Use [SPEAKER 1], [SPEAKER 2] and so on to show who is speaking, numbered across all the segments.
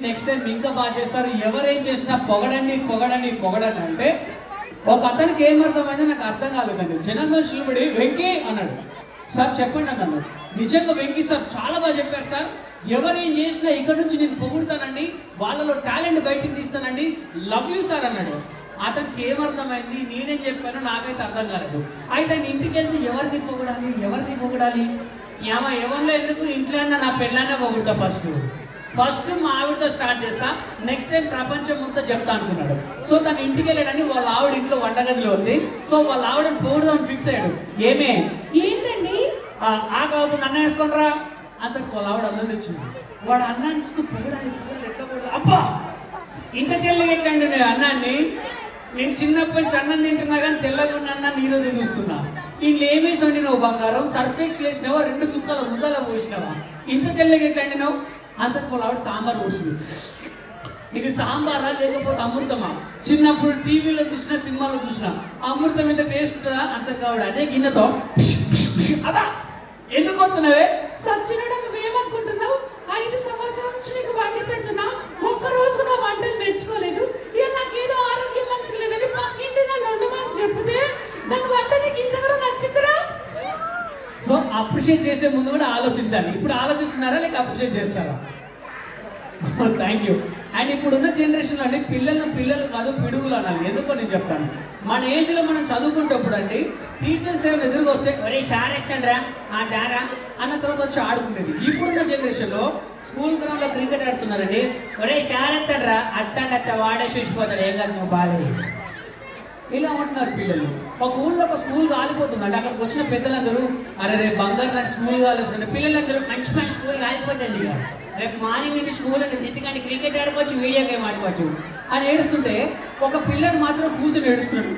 [SPEAKER 1] Next time ఇంకా బాగా చేస్తారు. ఎవరేం చేసినా పొగడండి పొగడండి పొగడండి అంటే ఒక అతనికి ఏమర్థమైందో నాకు అర్థం కాలేదండి. జనార్దన్ శివుడి వెంకీ అన్నాడు. సార్ చెప్పండి అన్నాను. నిజంగా వెంకీ సార్ చాలా బాగా చెప్పారు సార్. ఎవరేం చేసినా ఇక్కడ నుంచి నేను పొగుడుతానండి, వాళ్ళలో టాలెంట్ బయటికి తీస్తానండి, లవ్ యూ సార్ అన్నాడు. అతనికి ఏమర్థమైంది, నేనేం చెప్పానో నాకైతే అర్థం కాలేదు. అయితే ఆయన ఇంటికి వెళ్తే ఎవరిని పొగడాలి ఎవరిని పొగడాలి, ఎవరిలో ఎందుకు ఇంట్లో నా పెళ్ళైనా పొగుడుతా. ఫస్ట్ మా ఆవిడతో స్టార్ట్ చేస్తా, నెక్స్ట్ టైం ప్రపంచం మొత్తం చెప్తా అనుకున్నాడు. సో తను ఇంటికి వెళ్ళాడని వాళ్ళ ఆవిడ ఇంట్లో వంటగదిలో ఉంది. సో వాళ్ళ ఆవిడని పొగుడుదామని ఫిక్స్ అయ్యాడు. ఏంటండి ఆకలి అవుతుంది, అన్నం వేసుకుంటారా అసలు వాళ్ళ ఆవిడ అన్నం తెచ్చింది. వాడు అన్నాన్ని చూస్తూ పొగడాలి పొగడాలి ఎట్లా పొగడాలి, అబ్బా ఇంత తెల్లగా ఎట్లా అండి నేను అన్నాన్ని, నేను చిన్నప్పటి నుంచి అన్నం తింటున్నా కానీ తెల్లగా ఉన్న అన్నాన్ని ఈరోజు చూస్తున్నా. వీళ్ళు ఏమేసి వండినావు బంగారం, సర్ఫెక్స్ వేసినావా, 2 చుక్కల ముద్దలో పోసినావా, ఇంత తెల్లగా ఎట్లా అండినావు అసలు వాళ్ళ ఆవిడ సాంబార్ పోసింది. ఇది సాంబారా లేకపోతే అమృతమా, చిన్నప్పుడు టీవీలో చూసినా సినిమాలో చూసినా అమృతం మీద టేస్ట్ ఉంటుందా అసలు కావడ అదే గిన్నెతో అదా ఎందుకు కొడుతున్నావే సచ్చినోడు, నువ్వేమనుకుంటున్నావు, 5 సంవత్సరాల నుంచి నీకు వండి పెడుతున్నా, ఒక్కరోజు నా వంటలు మెచ్చుకోలేదు, ఇక నాకేదో ఆరోగ్యం మంచిలేదని పక్కింటి నన్ను వండమని చెప్తే దాని వంట నీకు ఇంత కూడా నచ్చిందిరా. సో అప్రిషియేట్ చేసే ముందు కూడా ఆలోచించాలి. ఇప్పుడు ఆలోచిస్తున్నారా లేక అప్రిషియేట్ చేస్తారా? Thank you. అండ్ ఇప్పుడున్న జనరేషన్లో అండి పిల్లలు కాదు పిడుగులు అనాలి. ఎందుకో నేను చెప్తాను. మన ఏజ్లో మనం చదువుకుంటప్పుడు అండి టీచర్స్ ఏమైనా ఎదురుగా వస్తే ఒరే సార్ వేస్తాండ్రా ఆ దారా అన్న తర్వాత వచ్చి ఆడుకునేది. ఇప్పుడున్న జనరేషన్లో స్కూల్ గ్రౌండ్లో క్రికెట్ ఆడుతున్నారండి. ఒరే సార్ ఎత్తాడ్రా అత్త వాడే చూసిపోతాడు, ఏం కాదు నువ్వు బాలేదు ఇలా ఉంటున్నారు పిల్లలు. ఒక ఊళ్ళో ఒక స్కూల్ కాలిపోతుందండి. అక్కడికి వచ్చిన పెద్దలందరూ అరే రేపు బంగారు నాకు స్కూల్ కాలిపోతుంది, పిల్లలందరూ మంచి స్కూల్ కాలిపోతుంది, ఇక రేపు మార్నింగ్ నుండి స్కూల్ అంటే తిట్టుకండి, క్రికెట్ ఆడుకోవచ్చు, వీడియో గేమ్ ఆడుకోవచ్చు అని ఏడుస్తుంటే ఒక పిల్లడు మాత్రం కూర్చొని ఏడుస్తున్నాడు,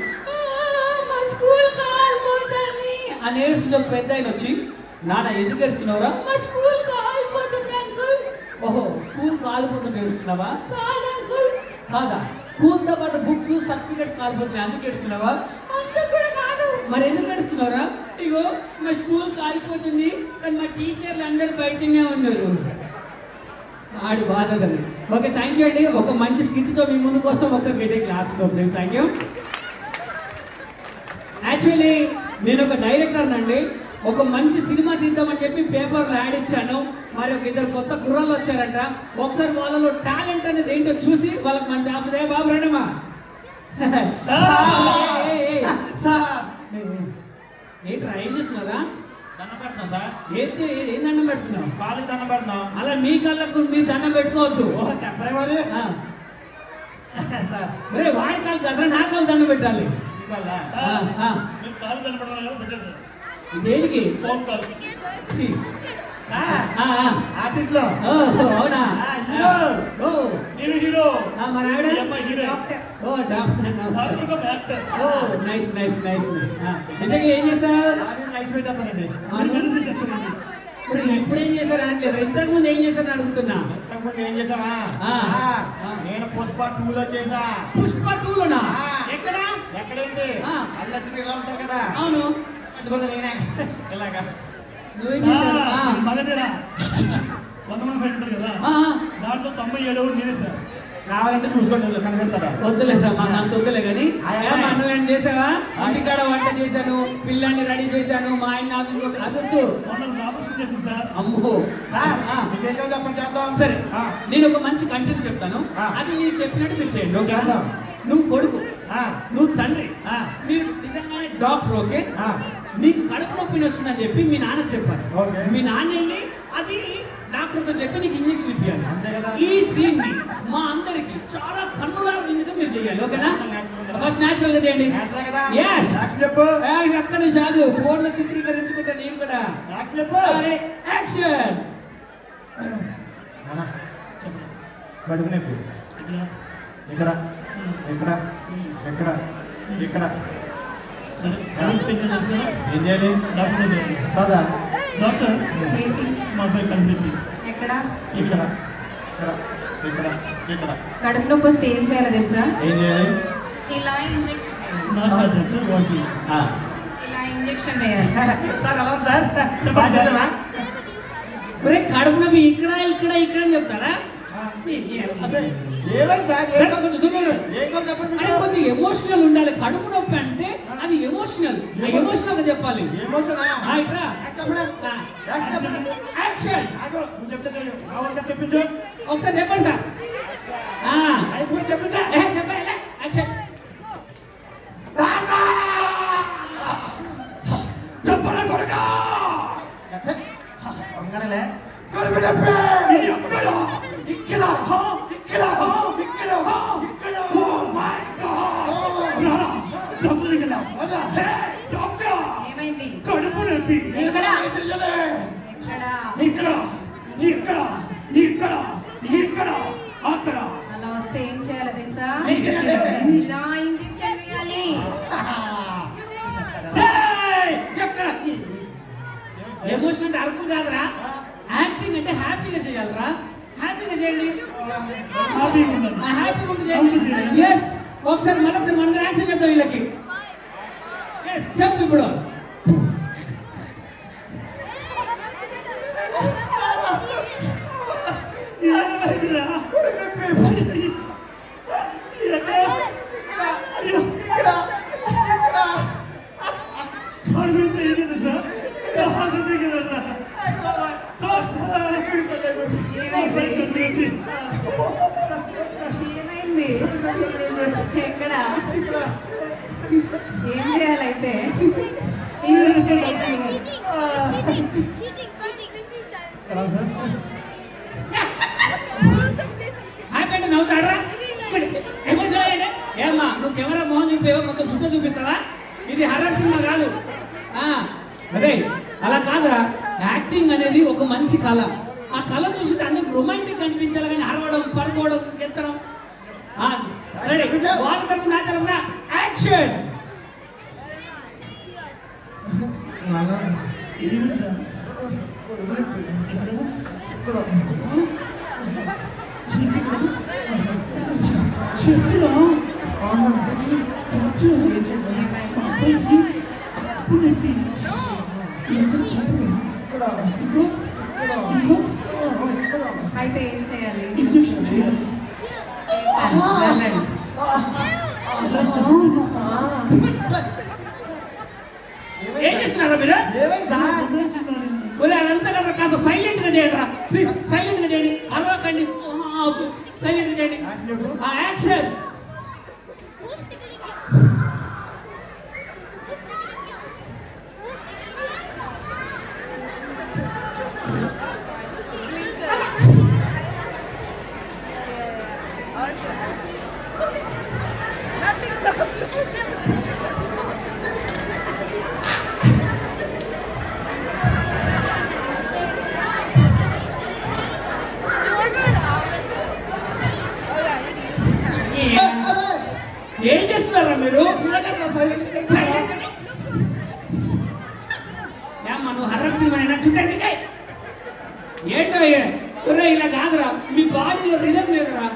[SPEAKER 1] మా స్కూల్ కాలిపోతుంది అని ఏడుస్తుంటే ఒక పెద్ద ఆయన వచ్చి నాన్న ఎందుకు ఏడుస్తున్నావురా, మా స్కూల్ కాలిపోతుంది అంకుల్. ఓహో స్కూల్ కాలిపోతుంది ఏడుస్తున్నావా? కాదు అంకుల్. కాదా? స్కూల్తో పాటు బుక్స్ సర్టిఫికెట్స్ కాలిపోతున్నాయి అందుకు ఏడుస్తున్నావా? అందుకు కూడా కాదు. మరి ఎందుకు ఏడుస్తున్నావురా? ఇగో మా స్కూల్ కాలిపోతుంది కానీ మా టీచర్లు అందరూ బయటనే ఉన్నారు. ఆడి బాధదని. ఓకే థ్యాంక్ యూ అండి. ఒక మంచి స్కిట్తో మీ ముందు కోసం ఒకసారి గెటే claps please. Thank you. Actually నేను ఒక డైరెక్టర్ అండి. ఒక మంచి సినిమా తీద్దామని చెప్పి పేపర్లో యాడ్ ఇచ్చాను. మరి ఒక 2 కొత్త కుర్రాళ్ళు వచ్చారంట. ఒకసారి వాళ్ళలో టాలెంట్ అనేది ఏంటో చూసి వాళ్ళకి మంచి ఆఫర్. బాబు రండమ్మా. ఏంట్రా ఏం చేస్తున్నారా?
[SPEAKER 2] దండం పెడతాం సార్.
[SPEAKER 1] ఏం దండం పెడుతున్నావు?
[SPEAKER 2] కాళ్ళకి దండం పెడతాం.
[SPEAKER 1] అలా మీ కళ్ళకు మీరు దండం పెట్టుకోవద్దు.
[SPEAKER 2] చెప్పరే మరి సార్.
[SPEAKER 1] రే వాడి కాళ్ళు కదా నా కాళ్ళు దండం పెట్టాలి.
[SPEAKER 2] కాళ్ళు దండం పెట్టాలి
[SPEAKER 1] దేనికి?
[SPEAKER 2] ఆర్టిస్ట్ లో.
[SPEAKER 1] అవునా?
[SPEAKER 2] హీరో.
[SPEAKER 1] మన ఆవిడ నైస్ నైస్ నైస్. ఇంతకీ ఏం చేశారు? ఇప్పుడు ఏం చేశారు అనట్లేదు, ఇంతకు ముందు ఏం చేశారు అడుగుతున్నా.
[SPEAKER 2] ఏం చేసావా? నేను పుష్ప 2లో చేసా.
[SPEAKER 1] పుష్ప 2లోనా? ఎక్కడ?
[SPEAKER 2] ఎక్కడేంటి అల్లచ్చి ఇలా ఉంటారు కదా.
[SPEAKER 1] అవును.
[SPEAKER 2] అందుకని నేనే ఇలాగా.
[SPEAKER 1] నువ్వేం చేశారు?
[SPEAKER 2] మగధీర 100 మంది ఉంటుంది కదా, దాంట్లో 97 నేనే సార్. కావాలంటే చూసుకోండి కనిపెడతారా?
[SPEAKER 1] వద్దులేదా మాకు అంత వద్దులే కానీ నువ్వేం చేసావా? ఇంటికాడ వంట చేశాను, పిల్లాన్ని రెడీ చేశాను, మా ఆయన ఆఫీస్ అదొద్దు. అమ్మో సరే నేను ఒక మంచి కంటెంట్ చెప్తాను, అది నేను చెప్పినట్టు మీరు చేయండి. ఓకే? నువ్వు కొడుకు, నువ్వు తండ్రి, మీరు నిజంగానే డాక్టర్. ఓకే? నీకు కడుపు నొప్పి వస్తుందని చెప్పి మీ నాన్న చెప్పారు. మీ నాన్న వెళ్ళి అది డాక్టర్తో చెప్పి నీకు ఇంజక్షన్ ఇప్పించాలి. ఈ సీన్ ని మా అందరికి చాలా కన్నులాగా విందుగా మీరు చేయాలి. ఓకేనా? ఫస్ట్ న్యాచురల్ గా చేయండి. అక్కడ చాలు, ఫోన్ లో చిత్రీకరించుకుంటా నేను కూడా. యాక్షన్.
[SPEAKER 2] కడుపు నొప్పి ఇక్కడ ఇక్కడ ఇక్కడ ఇక్కడ ఏం చేయాలి? డాక్టర్ డాక్టర్ మా అబ్బాయి కనిపెట్టి
[SPEAKER 3] ఎక్కడ
[SPEAKER 2] ఇక్కడ ఇక్కడ ఇక్కడ ఇక్కడ
[SPEAKER 3] కడుపు నొప్పి వస్తే ఏం చేయాలో తెలుసా?
[SPEAKER 2] ఏం చేయాలి?
[SPEAKER 3] ఇలా ఇంజెక్షన్
[SPEAKER 1] ఇలా
[SPEAKER 3] ఇంజెక్షన్ వేయాలి.
[SPEAKER 2] సార్ అలా సార్
[SPEAKER 1] కడుపు నొప్పి ఇక్కడ ఇక్కడ ఇక్కడ అని చెప్తారా? కొంచెం ఎమోషనల్ ఉండాలి. కడుపు నొప్పి అంటే అది ఎమోషనల్ గా చెప్పాలి. ఒకసారి చెప్పండి సార్. చెప్పరా కొడుకా
[SPEAKER 2] కడుపు నొప్పి ఇక్కడ అక్కడ
[SPEAKER 3] అలా వస్తే ఏం చేయాలో తెలుసా? ఇలా ఇంజెక్షన్ వేయాలి.
[SPEAKER 1] ఎమోషన్ అంటే అరుపు కాదురా, యాక్టింగ్ అంటే హ్యాపీగా చేయాలరా. హ్యాపీగా చేయండి, హ్యాపీగా ఉంటే చేయండి. ఎస్, ఒకసారి మరొకసారి మన యాక్షన్ చెప్తాం వీళ్ళకి. ఎస్, చెప్పు ఇప్పుడు.
[SPEAKER 3] ఎక్కడ ఏం చేయాలైతే ఇంజెక్షన్
[SPEAKER 1] హ్యాపీ నవ్వుతాడా? ఎమోషన్ అయ్యండి. ఏమ్మా నువ్వు కెమెరా మోహన్ చూపేవో మొత్తం చుట్టూ చూపిస్తావా? ఇది హర్రర్ సినిమా కాదు. అదే అలా కాదురా. యాక్టింగ్ అనేది ఒక మంచి కళ. ఆ కళ చూస్తుంటే అందరికి రొమాంటిక్ అనిపించాలి, కానీ అరవడం, పడుకోవడం, ఎత్తడం. రెడీ, వాళ్ళ తరపున నా తరపున యాక్షన్.
[SPEAKER 3] అయితే ఏం చేయాలి?
[SPEAKER 1] ఏం చేస్తున్నారా మీరు? అదంతా కదా, కాస్త సైలెంట్ గా చేయండి రా ప్లీజ్. సైలెంట్ గా చేయండి, అరవకండి, సైలెంట్ గా చేయండి. యాక్షన్. ఏం చేస్తున్నారా మీరు? నువ్వు హర్రర్ సినిమా ఏంటో ఇలా కాదురా, మీ బాడీలో రిధం లేదురా.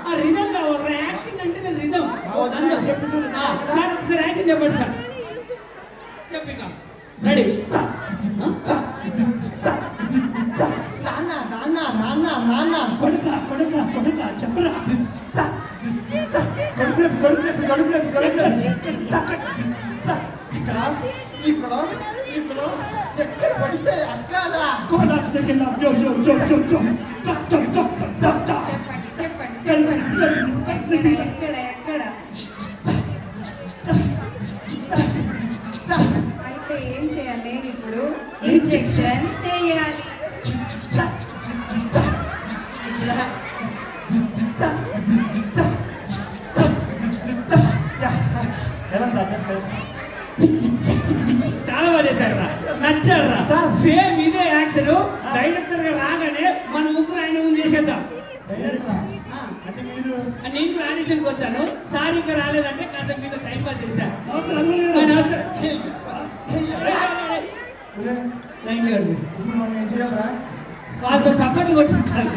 [SPEAKER 1] ఆ రిధం కావాలరా. యాక్టింగ్ అంటే నేను రిధం. సార్ ఒకసారి యాక్షన్ చెప్పండి సార్. చెప్పి రెడీ.
[SPEAKER 2] చెప్పరా
[SPEAKER 4] ఎక్కడ పడితే అక్కడ
[SPEAKER 3] అయితే ఏం చేయాలి ఇప్పుడు? ఇంజెక్షన్ చేయాలి.
[SPEAKER 1] చాలా బాగా చేశారా, నచ్చారా? సేమ్ ఇదే యాక్షన్ డైరెక్టర్ గా రాగానే మన ముగ్గురు ఆయన ముందు చేసేద్దాం. నేను కూడా ఆడిషన్కి వచ్చాను, సార్ ఇంకా రాలేదంటే కాసేపు మీద టైం పాస్ చేశాను. వాళ్ళతో చప్పట్లు కొట్టించాలి.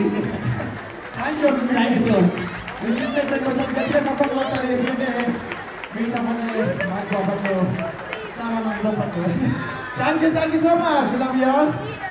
[SPEAKER 4] Thank you so much. Love you all.